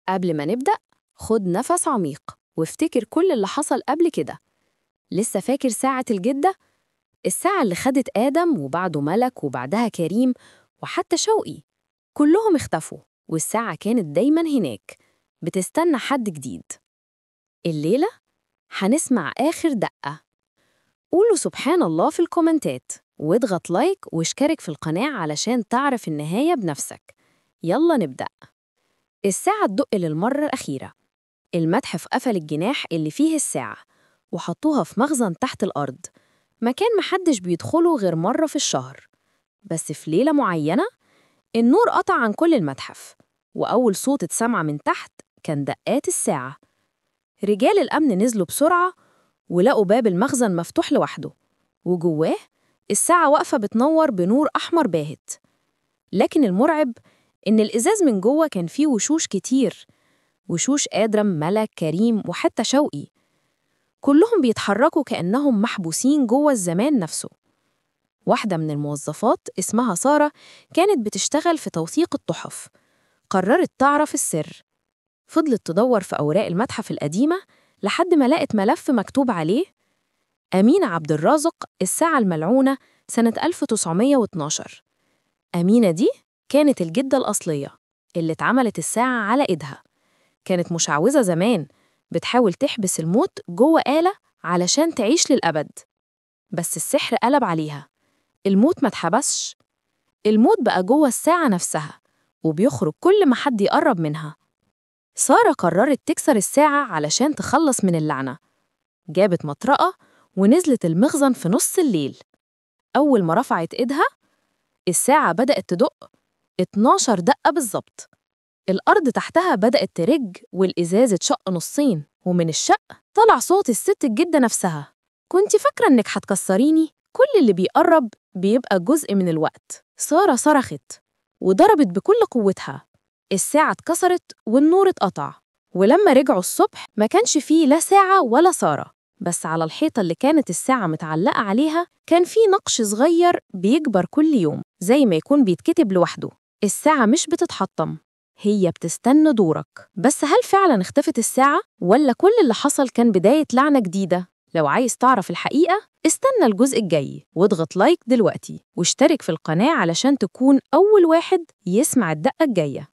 قبل ما نبدأ، خد نفس عميق وافتكر كل اللي حصل قبل كده. لسه فاكر ساعة الجدة؟ الساعة اللي خدت آدم وبعده ملك وبعدها كريم وحتى شوقي، كلهم اختفوا والساعة كانت دايماً هناك بتستنى حد جديد. الليلة هنسمع آخر دقة. قولوا سبحان الله في الكومنتات واضغط لايك واشترك في القناة علشان تعرف النهاية بنفسك. يلا نبدأ. الساعة تدق للمرة الأخيرة. المتحف قفل الجناح اللي فيه الساعة وحطوها في مخزن تحت الأرض، مكان محدش بيدخله غير مرة في الشهر. بس في ليلة معينة النور قطع عن كل المتحف، وأول صوت اتسمع من تحت كان دقات الساعة. رجال الأمن نزلوا بسرعة ولقوا باب المخزن مفتوح لوحده، وجواه الساعة واقفة بتنور بنور أحمر باهت. لكن المرعب إن الإزاز من جوه كان فيه وشوش كتير، وشوش آدم، ملك، كريم، وحتى شوقي، كلهم بيتحركوا كأنهم محبوسين جوه الزمان نفسه. واحدة من الموظفات اسمها سارة كانت بتشتغل في توثيق التحف، قررت تعرف السر. فضلت تدور في أوراق المتحف القديمة لحد ما لقت ملف مكتوب عليه: أمينة عبد الرازق، الساعة الملعونة، سنة 1912. أمينة دي كانت الجدة الأصلية اللي اتعملت الساعة على إيدها. كانت مشعوذة زمان، بتحاول تحبس الموت جوه آلة علشان تعيش للأبد. بس السحر قلب عليها، الموت ما اتحبسش، الموت بقى جوه الساعة نفسها وبيخرج كل ما حد يقرب منها. سارة قررت تكسر الساعة علشان تخلص من اللعنة. جابت مطرقة ونزلت المخزن في نص الليل. أول ما رفعت إيدها الساعة بدأت تدق 12 دقة بالظبط. الأرض تحتها بدأت ترج والإزاز اتشق نصين، ومن الشق طلع صوت الست الجدة نفسها: كنت فاكرة إنك هتكسريني؟ كل اللي بيقرب بيبقى جزء من الوقت. سارة صرخت وضربت بكل قوتها. الساعة اتكسرت والنور اتقطع، ولما رجعوا الصبح ما كانش فيه لا ساعة ولا سارة، بس على الحيطة اللي كانت الساعة متعلقة عليها كان فيه نقش صغير بيكبر كل يوم، زي ما يكون بيتكتب لوحده: الساعة مش بتتحطم، هي بتستنى دورك. بس هل فعلاً اختفت الساعة؟ ولا كل اللي حصل كان بداية لعنة جديدة؟ لو عايز تعرف الحقيقة استنى الجزء الجاي، واضغط لايك دلوقتي واشترك في القناة علشان تكون أول واحد يسمع الدقة الجاية.